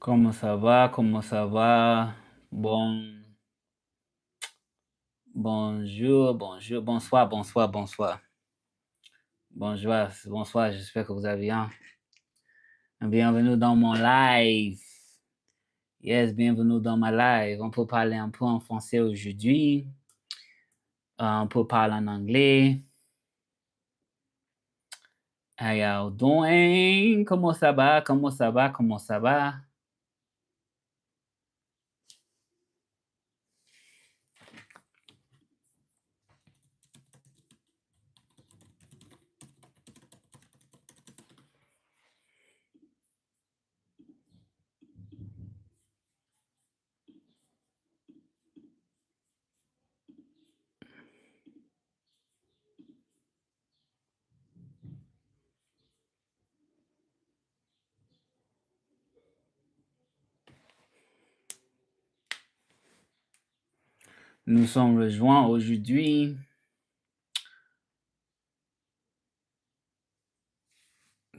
Comment ça va? Comment ça va? Bonjour, bonjour, bonsoir, bonsoir, bonsoir. Bonjour, bonsoir, j'espère que vous allez bien. Bienvenue dans mon live. Yes, bienvenue dans ma live. On peut parler un peu en français aujourd'hui. On peut parler en anglais. How y'all doing? Comment ça va? Comment ça va? Comment ça va? Nous sommes rejoints aujourd'hui.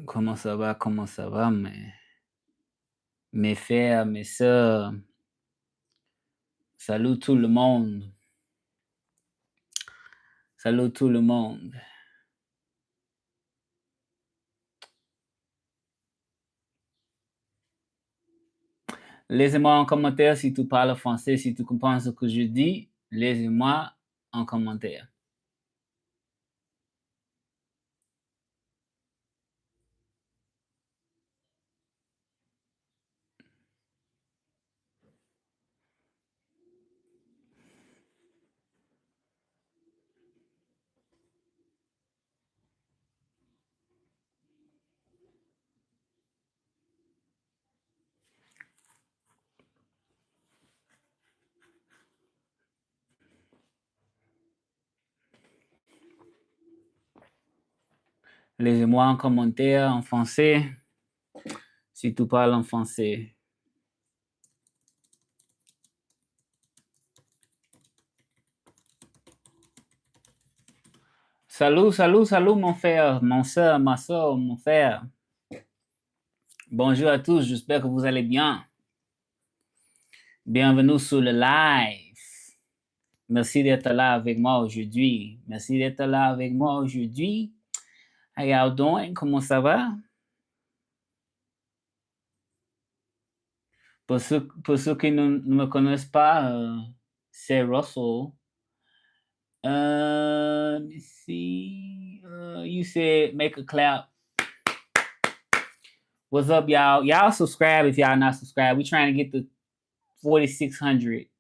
Comment ça va? Comment ça va? Mes frères, mes sœurs. Salut tout le monde. Salut tout le monde. Laissez-moi un commentaire si tu parles français, si tu comprends ce que je dis. Laissez-moi un commentaire. Laissez-moi un commentaire en français si tu parles en français. Salut, salut, salut mon frère, mon soeur, ma soeur, mon frère. Bonjour à tous, j'espère que vous allez bien. Bienvenue sur le live. Merci d'être là avec moi aujourd'hui. Merci d'être là avec moi aujourd'hui. How y'all doing? Comment ça va? Pour ceux qui ne me connaissent pas, c'est Russell. Let me see. You said make a clap. What's up, y'all? Y'all subscribe if y'all not subscribed. We're trying to get to 4,600.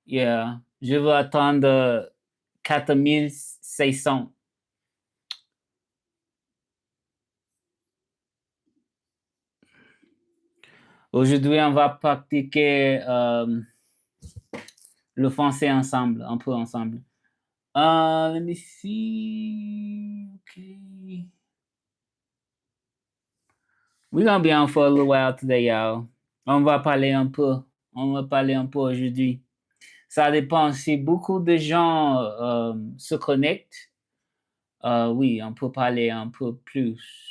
Yeah. Je veux attendre 4,600. Aujourd'hui, on va pratiquer le français ensemble, un peu ensemble. Let me see. Okay. We're gonna be on for a little while today, y'all. On va parler un peu aujourd'hui. Ça dépend si beaucoup de gens se connectent. Oui, on peut parler un peu plus.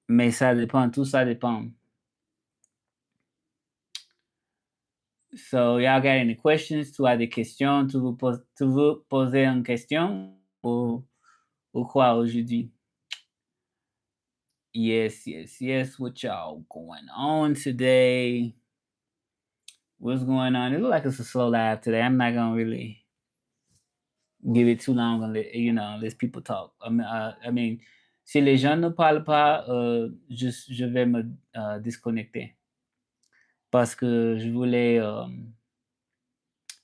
Mais ça dépend, tout ça dépend. So, y'all got any questions? Tu as des questions? Tu veux poser une question ou quoi aujourd'hui? Yes. What y'all going on today? What's going on? It looks like it's a slow live today. I'm not gonna really give it too long and let people talk. I mean, si les gens ne parlent pas, je vais me disconnecter parce que je voulais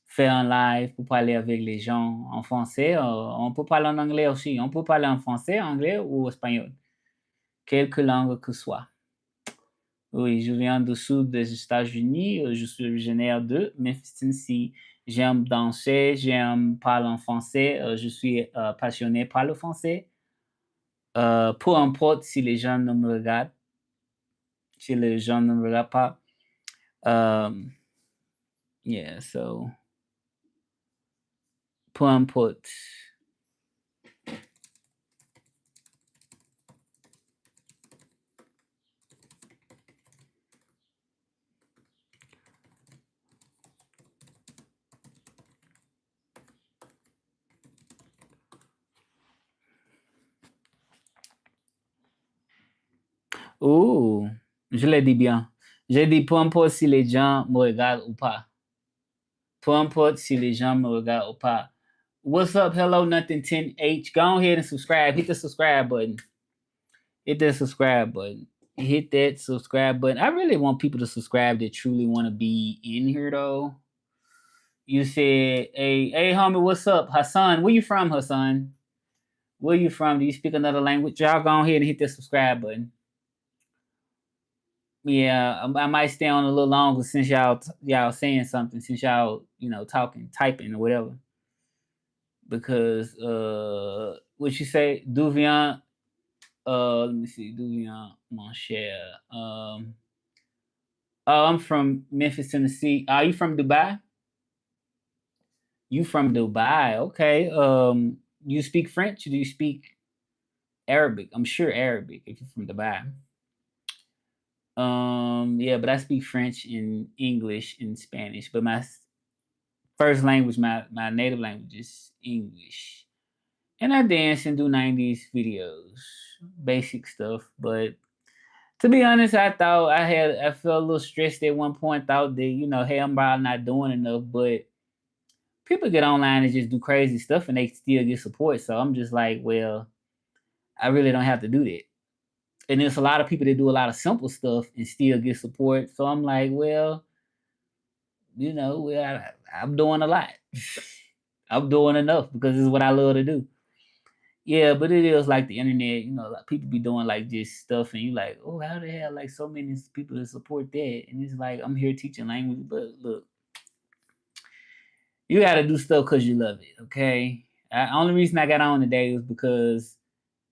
faire un live pour parler avec les gens en français. On peut parler en anglais aussi. On peut parler en français, anglais ou espagnol, quelque langue que ce soit. Oui, je viens du sud des États-Unis. Je suis originaire de Memphis, Tennessee. J'aime danser, j'aime parler en français. Je suis passionné par le français. Peu importe si les gens ne me regardent, si les gens ne me regardent pas. Yeah, so peu importe. Ouh, je l'ai dit bien. J'ai dit peu importe si les gens me regardent ou pas. Peu importe si les gens me regardent ou pas. What's up? Hello, nothing 10H. Go ahead and subscribe. Hit the subscribe button. Hit that subscribe button. Hit that subscribe button. I really want people to subscribe that truly want to be in here though. You said, hey, homie, what's up? Hassan, where you from, Hassan? Where you from? Do you speak another language? Y'all go ahead and hit that subscribe button. Yeah, I might stay on a little longer since y'all saying something, since y'all talking, typing or whatever. Because what you say, Duvian? Let me see, Duvian, mon cher. Oh, I'm from Memphis, Tennessee. Are you from Dubai? You from Dubai? Okay. You speak French? Or do you speak Arabic? I'm sure Arabic if you're from Dubai. Yeah, but I speak French and English and Spanish. But my first language, my native language is English. And I dance and do 90s videos, basic stuff. But to be honest, I felt a little stressed at one point, thought that, hey, I'm probably not doing enough, but people get online and just do crazy stuff and they still get support. So I'm just like, well, I really don't have to do that. And there's a lot of people that do a lot of simple stuff and still get support. So I'm like, well, I'm doing a lot. I'm doing enough because it's what I love to do. Yeah, but it is like the internet, like people be doing like just stuff and you like, oh, how the hell like so many people to support that? And it's like I'm here teaching language, but look, you gotta do stuff because you love it, okay? Only reason I got on today was because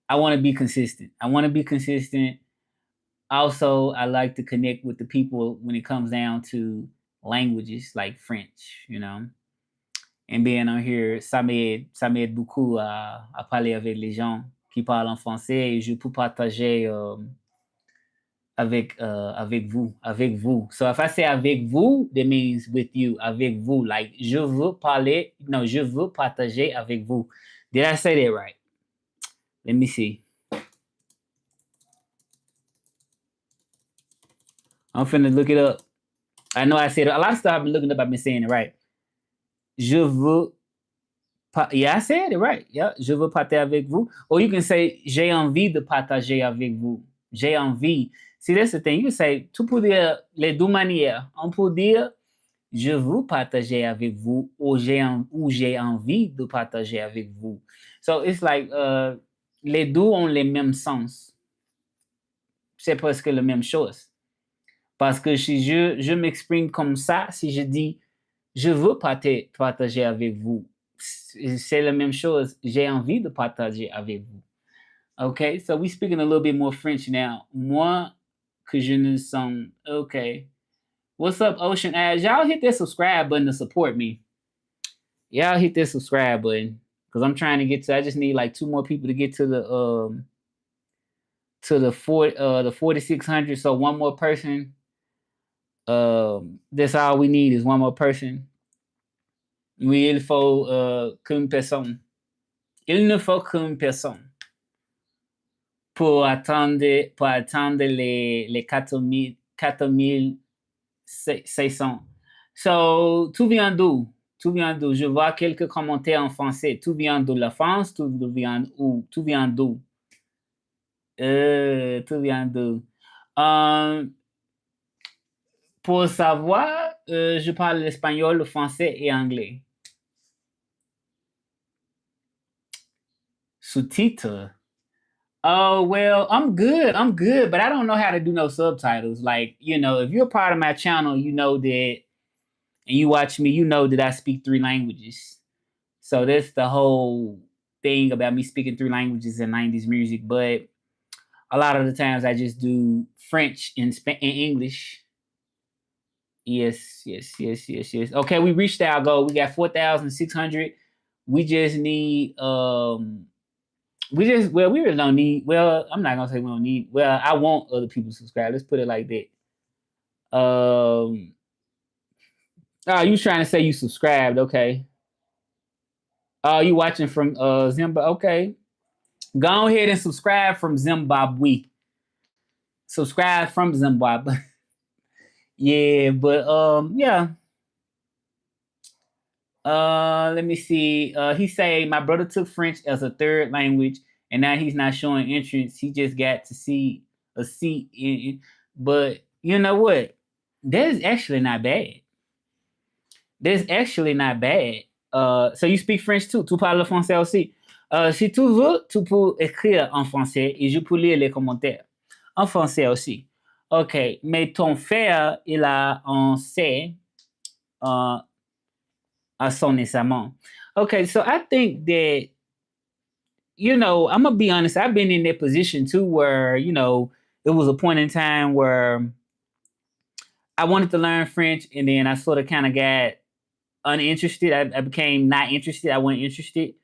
I want to be consistent. I want to be consistent. Also, I like to connect with the people when it comes down to languages like French. And being on here, ça m'aide beaucoup à parler avec les gens qui parlent en français et je peux partager avec vous. So if I say avec vous, that means with you, avec vous. Like, je veux parler, no, je veux partager avec vous. Did I say that right? Let me see. I'm finna look it up. I know I said a lot of stuff I've been looking up, I've been saying it right. Je veux yeah, I said it right. Yeah, je veux partager avec vous. Or you can say j'ai envie de partager avec vous. J'ai envie. See, that's the thing. You can say, tu peux dire les deux manières. On peut dire je veux partager avec vous ou j'ai envie de partager avec vous. So it's like les deux ont les mêmes sens. C'est presque la même chose. Parce que si je m'exprime comme ça, si je dis je veux partager avec vous, c'est la même chose. J'ai envie de partager avec vous. Okay, so we speaking a little bit more French now. Moi, que je ne sens. Okay. What's up, Ocean Ash? Y'all hit that subscribe button to support me. Y'all hit that subscribe button. Because I'm trying to get to, I just need like 2 more people to get to the 4600. So one more person. That's all we need is one more person. Oui, il faut qu'une personne. Il ne faut qu'une personne pour attendre les 4600. So, tout vient d'où? Tout vient d'où? Je vois quelques commentaires en français. Tout vient de la France? Tout vient où? Tout vient d'où? Tout vient d'où? Pour savoir, je parle l'espagnol, le français et anglais. Sous-titres. Oh, well, I'm good, but I don't know how to do no subtitles. Like, if you're a part of my channel, you know that, and you watch me, you know that I speak 3 languages. So that's the whole thing about me speaking 3 languages in 90s music. But a lot of the times I just do French and English. Yes. Okay, we reached our goal. We got 4,600. We just need we really don't need, I'm not gonna say we don't need, I want other people to subscribe. Let's put it like that. Oh, you trying to say you subscribed, okay. Oh, you watching from Zimbabwe, okay. Go ahead and subscribe from Zimbabwe. subscribe from Zimbabwe. Yeah, but yeah. Let me see. He say my brother took French as a third language, and now he's not showing interest. He just got to see a seat but you know what? That is actually not bad. That's actually not bad. So you speak French too. Tu parles français aussi. Si tu veux, tu peux écrire en français et je peux lire les commentaires. En français aussi. OK. Mais ton frère, il a en C uh, à son examen. Okay, so I think that, I'm gonna be honest. I've been in that position too, where it was a point in time where I wanted to learn French, and then I sort of kind of got uninterested. I became not interested. I wasn't interested,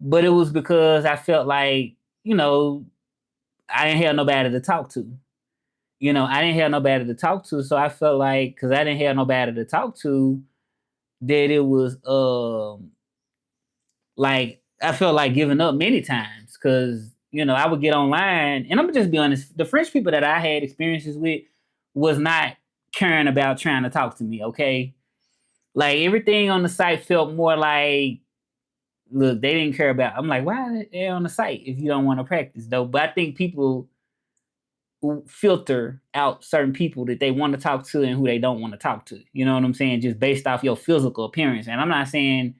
but it was because I felt like I didn't have nobody to talk to. I didn't have nobody to talk to, so I felt like because I didn't have nobody to talk to, that it was like I felt like giving up many times because I would get online, and I'm gonna just be honest. The French people that I had experiences with was not caring about trying to talk to me. Okay, like everything on the site felt more like, look, they didn't care about. I'm like, why are they on the site if you don't want to practice though? But I think people filter out certain people that they want to talk to and who they don't want to talk to. You know what I'm saying? Just based off your physical appearance. And I'm not saying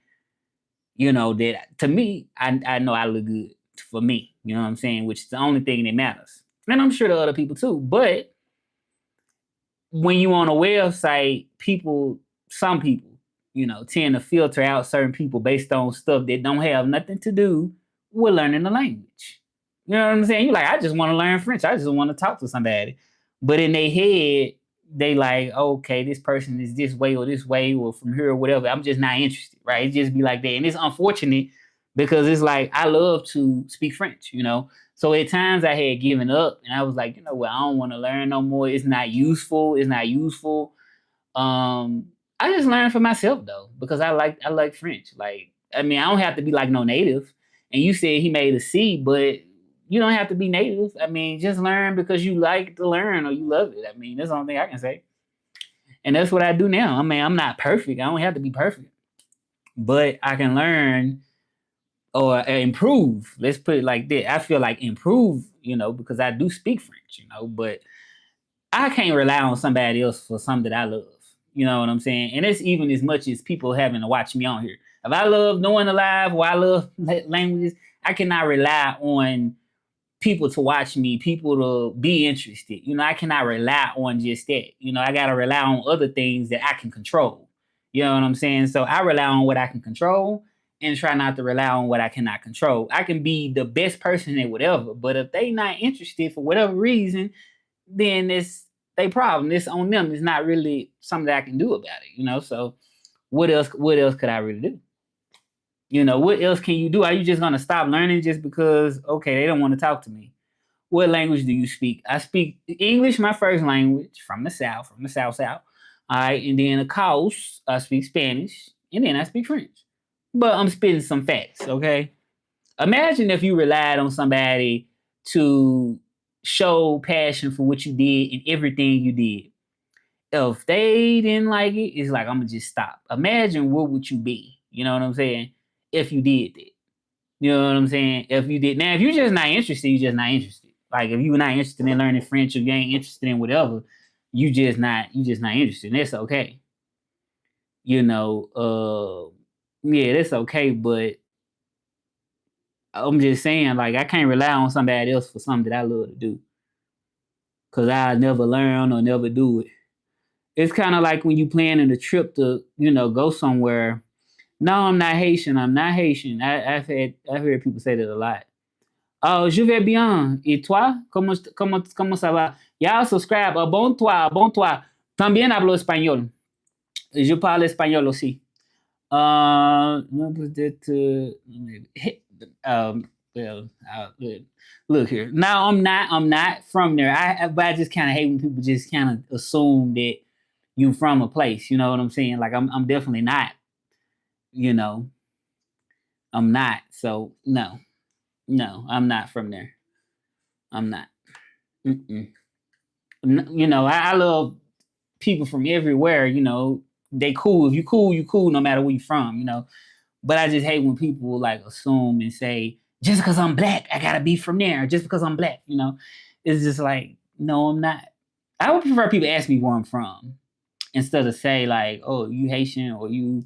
that to me, I know I look good for me, you know what I'm saying, which is the only thing that matters. And I'm sure to other people too. But when you on a website, some people, tend to filter out certain people based on stuff that don't have nothing to do with learning the language. You know what I'm saying? You're like, I just want to learn French. I just want to talk to somebody. But in their head, they like, okay, this person is this way or from here or whatever. I'm just not interested, right? It just be like that. And it's unfortunate because it's like I love to speak French, So at times I had given up and I was like, what, I don't want to learn no more. It's not useful. It's not useful. I just learned for myself though, because I like French. Like, I mean, I don't have to be like no native. And you said he made a C, but you don't have to be native. I mean, just learn because you like to learn or you love it. I mean, that's the only thing I can say. And that's what I do now. I mean, I'm not perfect. I don't have to be perfect, but I can learn or improve. Let's put it like that. I feel like improve, because I do speak French, but I can't rely on somebody else for something that I love. You know what I'm saying? And it's even as much as people having to watch me on here. If I love knowing alive or I love languages, I cannot rely on people to watch me, people to be interested. I cannot rely on just that. I got to rely on other things that I can control. You know what I'm saying? So I rely on what I can control and try not to rely on what I cannot control. I can be the best person at whatever, but if they not interested for whatever reason, then it's their problem. It's on them. It's not really something that I can do about it. So what else could I really do? What else can you do? Are you just gonna stop learning just because they don't want to talk to me? What language do you speak? I speak English, my first language, from the South, South. All right, and then of course I speak Spanish, and then I speak French. But I'm spitting some facts, okay? Imagine if you relied on somebody to show passion for what you did and everything you did. If they didn't like it, it's like I'm gonna just stop. Imagine where would you be? You know what I'm saying? If you did that. You know what I'm saying? If you did now, if you're just not interested, you're just not interested. Like if you're not interested in learning French or you ain't interested in whatever, you just not interested. And that's okay. Yeah, that's okay, but I'm just saying, like, I can't rely on somebody else for something that I love to do. Cause I never learn or never do it. It's kind of like when you planning a trip to, go somewhere. No, I'm not Haitian. I'm not Haitian. I've heard people say that a lot. Oh, je vais bien. Et toi? Comment ça va? Yeah, subscribe. Bon toi. También hablo español. Je parle español aussi. No, well, look here. Now I'm not from there. But I just kind of hate when people just kind of assume that you from a place. You know what I'm saying? Like I'm definitely not. You know, I'm not. So no, I'm not from there. I'm not. Mm-mm. I love people from everywhere. They cool. If you cool, you cool, no matter where you from. But I just hate when people like assume and say just because I'm black, I gotta be from there. Just because I'm black, it's just like no, I'm not. I would prefer people ask me where I'm from instead of say like, oh, you Haitian or you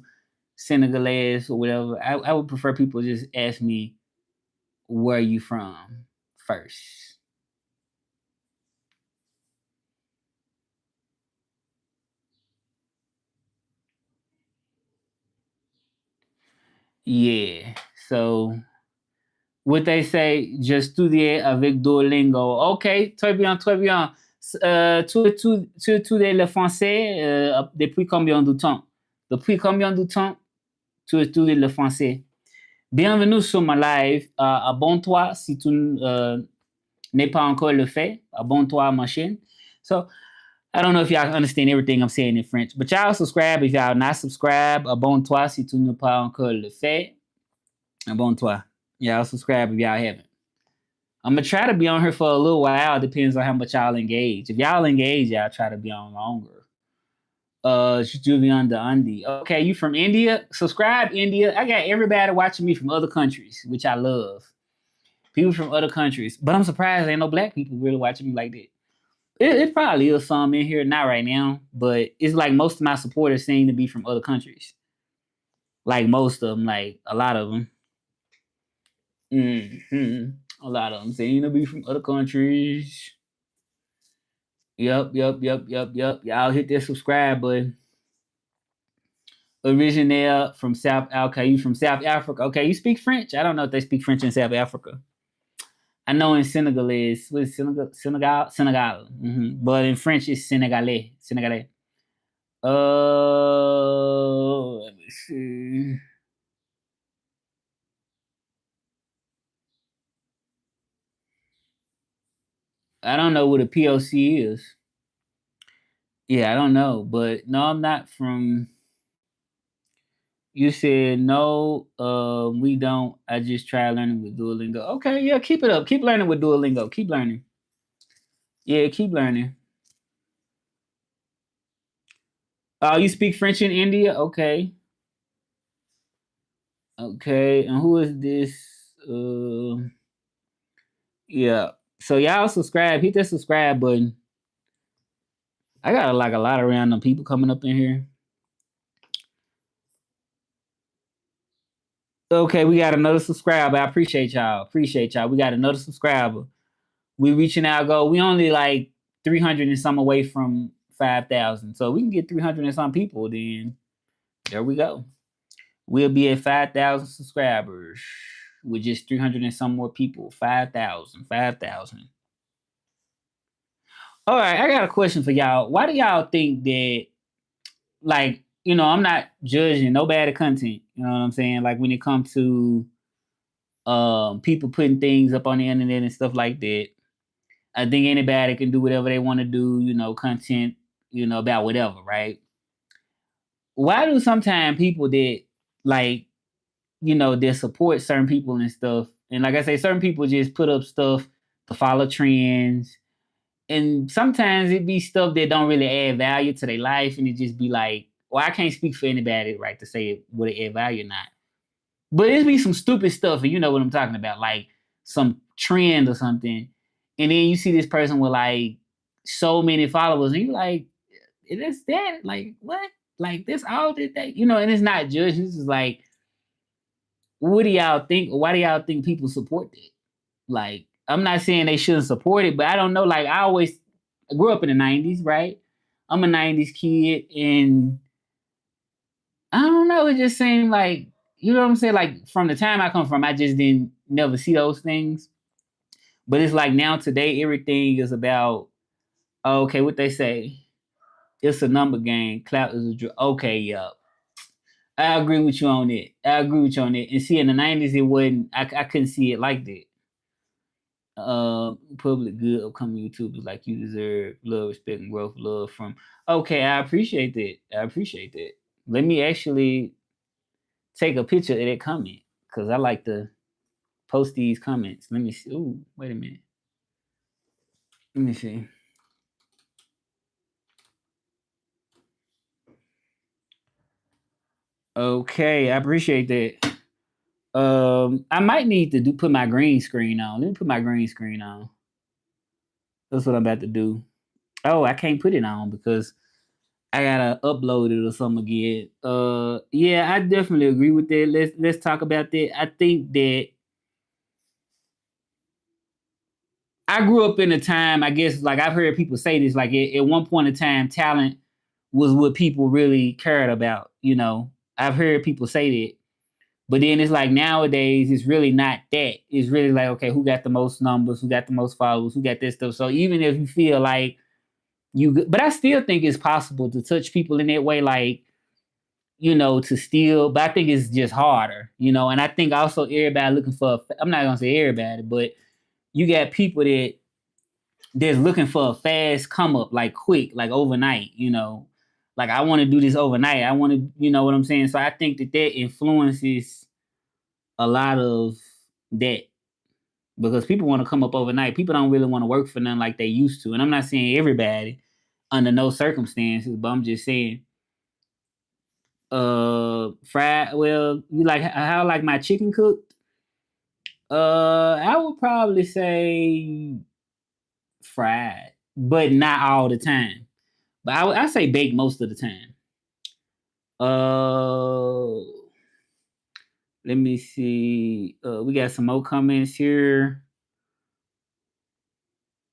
Senegalese or whatever. I would prefer people just ask me where you from first. Yeah. So what they say, je studiais avec Duolingo. OK, très bien, très bien. Tu étudies le français depuis combien de temps? Depuis combien de temps tu étudies le français? Bienvenue sur ma live. Abonne-toi si tu n'es pas encore le fait. Abonne-toi à ma chaîne. So, I don't know if y'all understand everything I'm saying in French, but y'all subscribe if y'all not subscribe. Abonne-toi si tu n'es pas encore le fait. Abonne-toi. Y'all subscribe if y'all haven't. I'm gonna try to be on here for a little while. Depends on how much y'all engage. If y'all engage, y'all try to be on longer. Julian the Undi. Okay, you from India? Subscribe, India. I got everybody watching me from other countries, which I love. People from other countries, but I'm surprised ain't no black people really watching me like that. It probably is some in here, not right now, but it's like most of my supporters seem to be from other countries. Like most of them, like a lot of them. A lot of them seem to be from other countries. Yep. Y'all hit that subscribe button. Originaire from South. Okay, you from South Africa. Okay, you speak French. I don't know if they speak French in South Africa. I know in Senegalese, what is Senegal. But in French, it's Senegalese. Senegalese. Let me see. I don't know what a POC is. Yeah, I don't know, but no, I'm not from. You said no, we don't. I just try learning with Duolingo. Okay, yeah, keep it up. Keep learning with Duolingo. Keep learning. Yeah, keep learning. Oh, you speak French in India? Okay. Okay. And who is this? Yeah. So y'all subscribe. Hit that subscribe button. I got like a lot of random people coming up in here. Okay, we got another subscriber. I appreciate y'all. Appreciate y'all. We got another subscriber. We reaching our goal. We only like 300 and some away from 5,000. So we can get 300 and some people, then there we go. We'll be at 5,000 subscribers with just 300 and some more people. 5,000, 5,000. All right, I got a question for y'all. Why do y'all think that, like, I'm not judging no bad content. You know what I'm saying? Like when it comes to people putting things up on the internet and stuff like that. I think anybody can do whatever they want to do, content, about whatever, right? Why do sometimes people that like, that support certain people and stuff, and like I say, certain people just put up stuff to follow trends, and sometimes it be stuff that don't really add value to their life, and it just be like, well, I can't speak for anybody, right, to say would it add value or not. But it be some stupid stuff, and you know what I'm talking about, like some trend or something. And then you see this person with like so many followers, and you like, it's that? Like, what? Like this all that they, and it's not judging. It's just like, what do y'all think? Why do y'all think people support that? Like, I'm not saying they shouldn't support it, but I don't know. Like, I grew up in the 90s, right? I'm a 90s kid, and I don't know. It just seemed like, you know what I'm saying? Like, from the time I come from, I just didn't never see those things. But it's like now today, everything is about, oh, okay, what they say. It's a number game. Clout is a drug. Okay, yup. I agree with you on that. I agree with you on that. And see, in the 90s, it wasn't, I couldn't see it like that. Public good upcoming YouTubers like you deserve love, respect, and growth. Love from. Okay, I appreciate that. I appreciate that. Let me actually take a picture of that comment because I like to post these comments. Let me see. Ooh, wait a minute. Let me see. Okay, I appreciate that. I might need to put my green screen on. Let me put my green screen on. That's what I'm about to do. Oh, I can't put it on because I gotta upload it or something again. Yeah, I definitely agree with that. Let's talk about that. I think that I grew up in a time, I guess, like I've heard people say this, like at one point in time, talent was what people really cared about. I've heard people say that. But then it's like nowadays, it's really not that. It's really like, okay, who got the most numbers? Who got the most followers? Who got this stuff? So even if you feel like but I still think it's possible to touch people in that way, like, to steal. But I think it's just harder. And I think also everybody looking for, I'm not going to say everybody, but you got people that's looking for a fast come up, like quick, like overnight. Like I want to do this overnight. I want to, you know what I'm saying? So I think that influences a lot of that because people want to come up overnight. People don't really want to work for nothing like they used to. And I'm not saying everybody under no circumstances, but I'm just saying, fried. Well, you like how I like my chicken cooked? I would probably say fried, but not all the time. But I say baked most of the time. Uh, Let me see. We got some more comments here.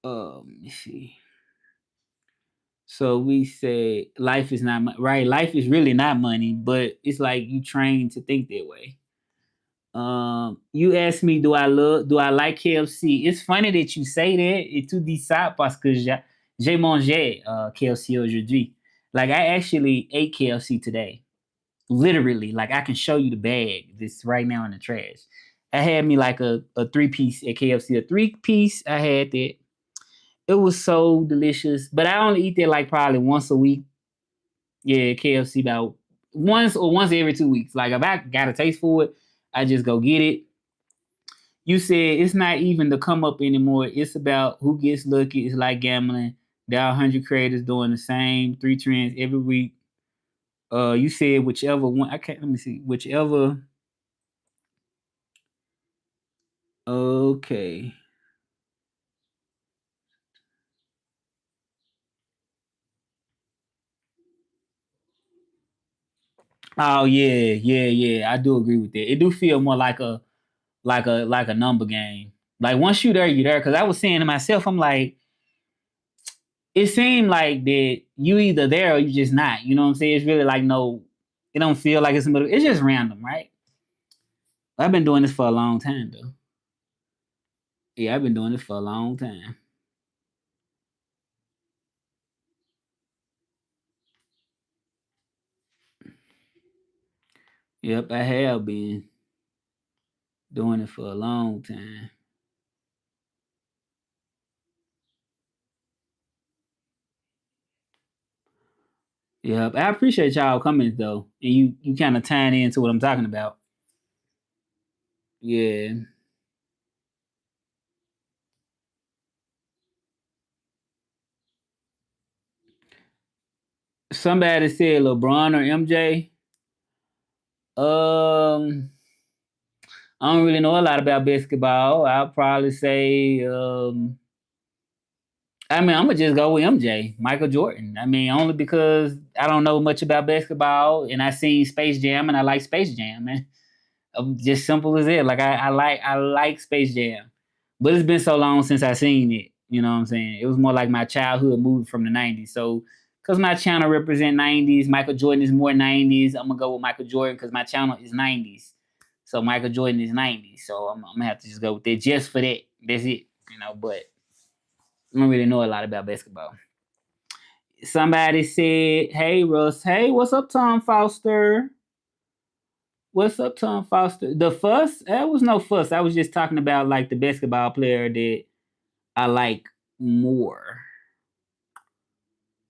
Let me see. So we say life is not right. Life is really not money, but it's like you train to think that way. You asked me, do I like KFC? It's funny that you say that. Et tu dis ça parce que j'ai mangé KFC aujourd'hui. Like I actually ate KFC today. Literally, like I can show you the bag that's right now in the trash. I had me like a 3-piece at KFC. A 3-piece, I had that. It was so delicious. But I only eat that like probably once a week. Yeah, KFC about once every 2 weeks. Like if I got a taste for it, I just go get it. You said it's not even the come up anymore. It's about who gets lucky. It's like gambling. There are 100 creators doing the same 3 trends every week. You said whichever one. I can't. Let me see. Whichever. Okay. Oh yeah, yeah, yeah. I do agree with that. It do feel more like a number game. Like once you there, you there. Because I was saying to myself, I'm like, it seemed like that you either there or you just not. You know what I'm saying? It's really like no, it don't feel like it's a middle. It's just random, right? I've been doing this for a long time though. Yeah, I've been doing this for a long time. Yep, I have been doing it for a long time. Yep, I appreciate y'all comments though, and you kind of tying into what I'm talking about. Yeah. Somebody said LeBron or MJ. Um, I don't really know a lot about basketball. I'll probably say, I mean, I'm gonna just go with MJ, Michael Jordan. I mean, only because I don't know much about basketball, and I seen Space Jam, and I like Space Jam, man. Just simple as it. Like I like Space Jam, but it's been so long since I seen it. You know what I'm saying? It was more like my childhood movie from the '90s. So, because my channel represent '90s, Michael Jordan is more '90s. I'm gonna go with Michael Jordan because my channel is '90s. So Michael Jordan is '90s. So I'm gonna have to just go with that just for that. That's it. But I don't really know a lot about basketball. Somebody said, "Hey Russ, hey, what's up, Tom Foster? What's up, Tom Foster? The fuss? That was no fuss. I was just talking about like the basketball player that I like more.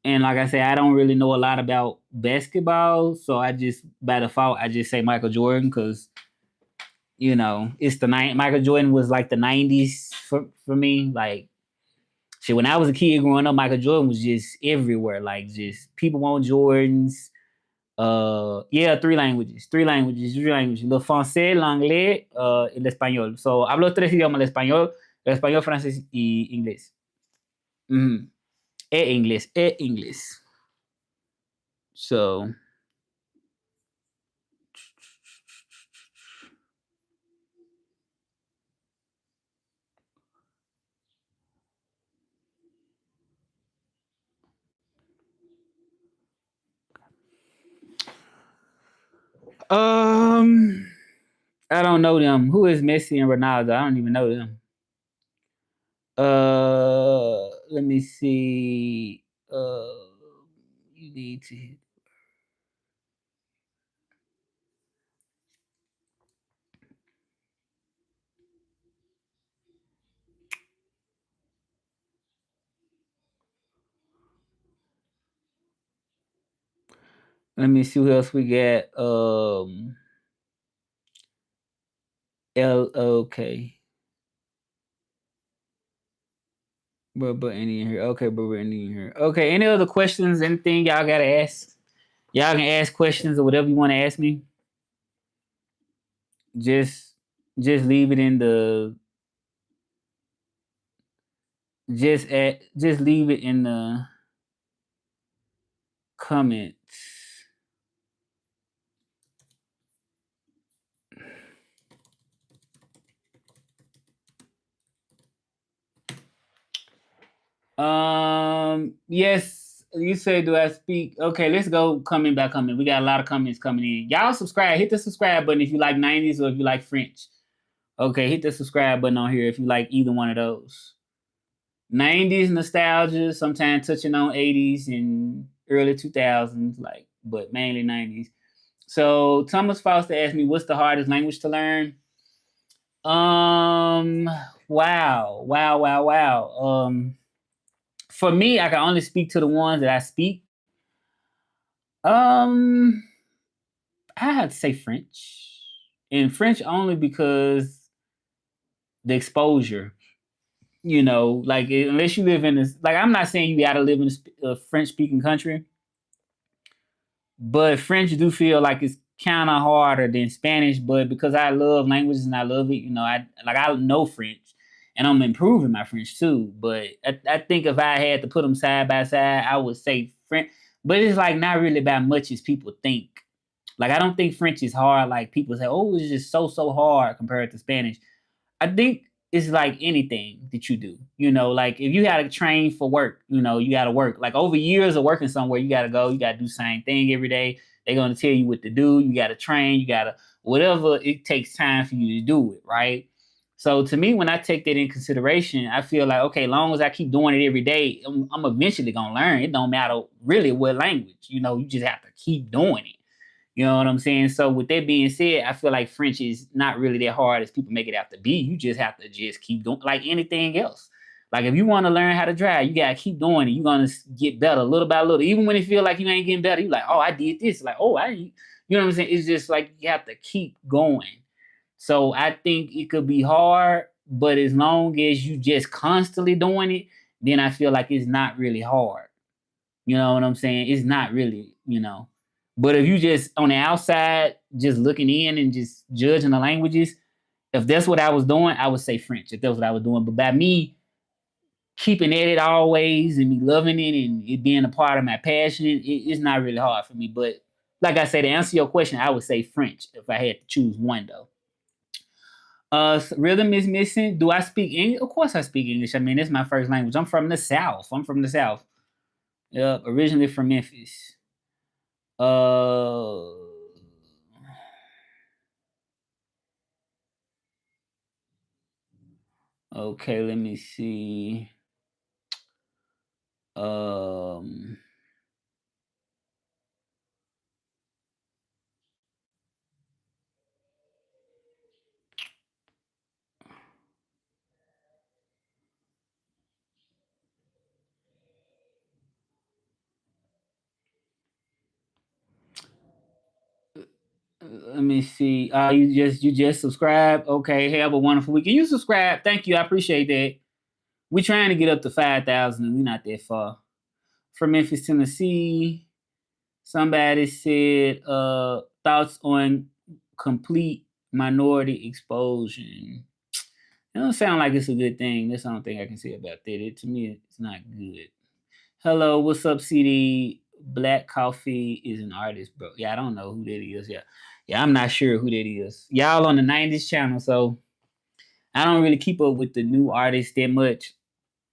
And like I said, I don't really know a lot about basketball, so I just by default I just say Michael Jordan because it's the night. Michael Jordan was like the '90s for me. Like shit, when I was a kid growing up, Michael Jordan was just everywhere. Like just people want Jordans. Yeah, three languages. Le français, l'anglais, y l'español. So, hablo tres idiomas, el español, francés y inglés. Mm. E inglés. So, I don't know them. Who is Messi and Ronaldo? I don't even know them. Let me see. You need to. Let me see who else we got. Okay. But any in here. Okay, but any in here. Okay, any other questions? Anything y'all gotta ask? Y'all can ask questions or whatever you want to ask me. Just just leave it in the just leave it in the comments. Yes, you say, do I speak? Okay, let's go comment. We got a lot of comments coming in. Y'all subscribe. Hit the subscribe button if you like 90s or if you like French. Okay, hit the subscribe button on here if you like either one of those. 90s nostalgia, sometimes touching on 80s and early 2000s, like, but mainly 90s. So Thomas Foster asked me, what's the hardest language to learn? Um, wow. For me, I can only speak to the ones that I speak. Um, I had to say French, and French only because the exposure. You know, like unless you live in this, like I'm not saying you got to live in a French speaking country, but French do feel like it's kind of harder than Spanish. But because I love languages and I love it, you know, I know French, and I'm improving my French too. But I think if I had to put them side by side, I would say French. But it's like not really about much as people think. Like I don't think French is hard. Like people say, oh, it's just so hard compared to Spanish. I think it's like anything that you do. You know, like if you got to train for work, you know, you got to work. Like over years of working somewhere, you got to go, you got to do the same thing every day. They're going to tell you what to do. You got to train, you got to, whatever it takes time for you to do it, right? So to me, when I take that in consideration, I feel like, okay, as long as I keep doing it every day, I'm eventually going to learn. It don't matter really what language, you know, you just have to keep doing it. You know what I'm saying? So with that being said, I feel like French is not really that hard as people make it out to be. You just have to just keep doing like anything else. Like if you want to learn how to drive, you gotta keep doing it. You're gonna get better little by little. Even when it feel like you ain't getting better, you like, oh, I did this. Like, oh, you know what I'm saying? It's just like you have to keep going. So I think it could be hard, but as long as you just constantly doing it, then I feel like it's not really hard. You know what I'm saying? It's not really, you know. But if you just on the outside, just looking in and just judging the languages, if that's what I was doing, I would say French. If that's what I was doing, but by me keeping at it always and me loving it and it being a part of my passion, it's not really hard for me. But like I said, to answer your question, I would say French if I had to choose one though. Rhythm is missing. Do I speak English? Of course I speak English. I mean, it's my first language. I'm from the South. Yep, originally from Memphis. Uh, okay, let me see. Um, let me see. You just subscribe. Okay, have a wonderful week. Can you subscribe? Thank you. I appreciate that. We're trying to get up to 5,000, and we're not that far. From Memphis, Tennessee. Somebody said, thoughts on complete minority expulsion. It don't sound like it's a good thing. That's the only thing I can say about that. To me, it's not good. Hello, what's up, CD? Black Coffee is an artist, bro. Yeah, I don't know who that is. Yeah, I'm not sure who that is. Y'all on the '90s channel, so I don't really keep up with the new artists that much.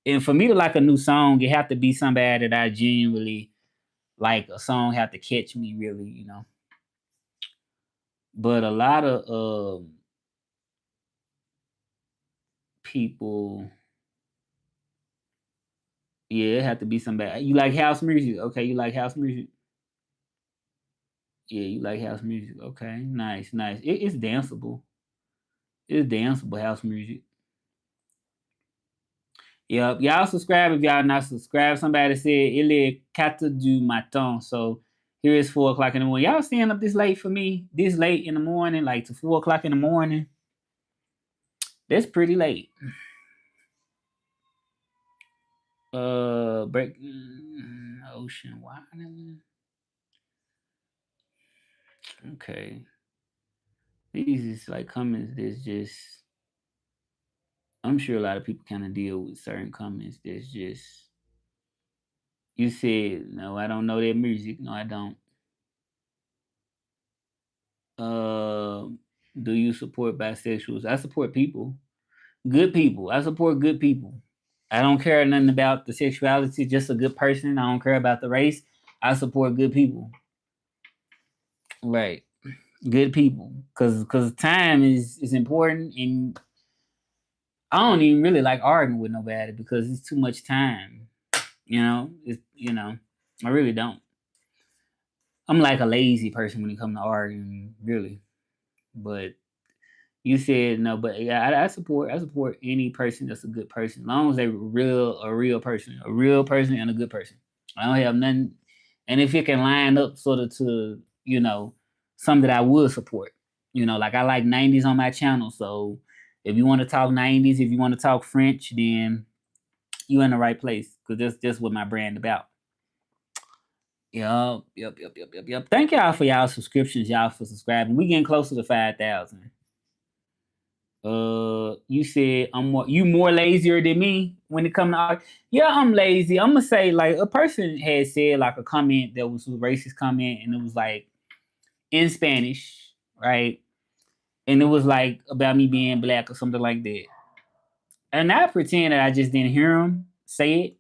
And for me to like a new song, it have to be somebody that I genuinely like. A song have to catch me really. But a lot of people, yeah, it have to be somebody. You like house music? Okay, you like house music? Yeah, you like house music. Okay, nice, nice. It's danceable. It's danceable house music. Yep. Y'all subscribe if y'all not subscribed. Somebody said il est 4 du matin. So here it's 4 o'clock in the morning. Y'all staying up this late for me? This late in the morning, like to 4 o'clock in the morning. That's pretty late. Break ocean wide. Okay. These is like comments that's just I'm sure a lot of people kind of deal with certain comments that's just you said, no, I don't know that music. No, I don't. Uh, do you support bisexuals? I support people, good people. I support good people. I don't care nothing about the sexuality. Just a good person. I don't care about the race. I support good people. Right, good people. Cause time is important, and I don't even really like arguing with nobody because it's too much time. I really don't. I'm like a lazy person when it comes to arguing, really. But you said no, but yeah, I support any person that's a good person, as long as they a real person and a good person. I don't have nothing, and if it can line up sort of to something that I would support. Like I like '90s on my channel, so if you want to talk '90s, if you want to talk French, then you in the right place because that's just what my brand about. Yep. Thank y'all for y'all subscriptions, y'all for subscribing. We getting closer to 5,000. You said you more lazier than me when it come to art. Yeah, I'm lazy. I'm gonna say like a person had said like a comment that was a racist comment, and it was like in Spanish, right? And it was like about me being black or something like that. And I pretend that I just didn't hear him say it.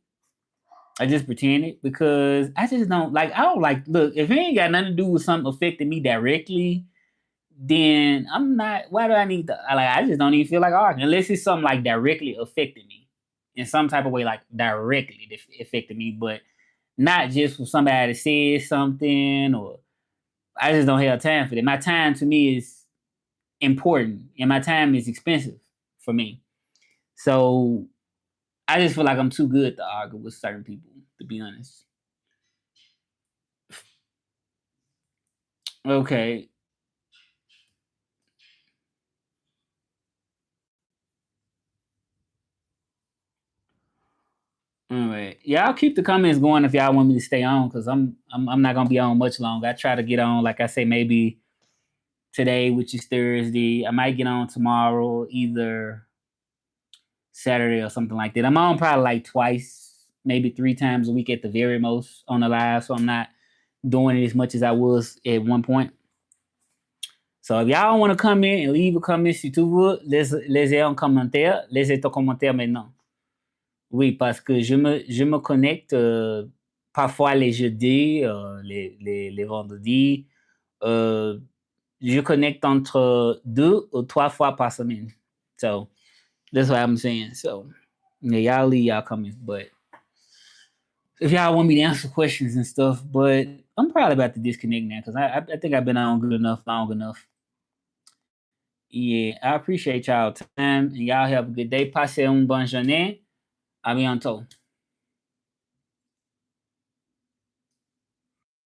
I just pretended because I just don't like. I don't like. Look, if it ain't got nothing to do with something affecting me directly, then I'm not. Why do I need to? I just don't even feel like arguing unless it's something like directly affecting me in some type of way, like directly affecting me, but not just for somebody to say something or I just don't have time for that. My time to me is important, and my time is expensive for me. So I just feel like I'm too good to argue with certain people, to be honest. Okay. All right. Yeah, I'll keep the comments going if y'all want me to stay on because I'm not gonna be on much longer. I try to get on, like I say, maybe today, which is Thursday. I might get on tomorrow, either Saturday or something like that. I'm on probably like twice, maybe 3 times a week at the very most on the live, so I'm not doing it as much as I was at one point. So if y'all want to come in and leave a comment si tu veux, laissez un commentaire, laissez ton commentaire maintenant. Oui, parce que je me connecte parfois les jeudis, les vendredis. Euh, je connecte entre 2 ou 3 fois par semaine. So that's what I'm saying. So yeah, y'all leave y'all comments, but if y'all want me to answer questions and stuff, but I'm probably about to disconnect now because I think I've been on good enough, long enough. Yeah, I appreciate y'all time and y'all have a good day. Passez une bonne journée. À bientôt.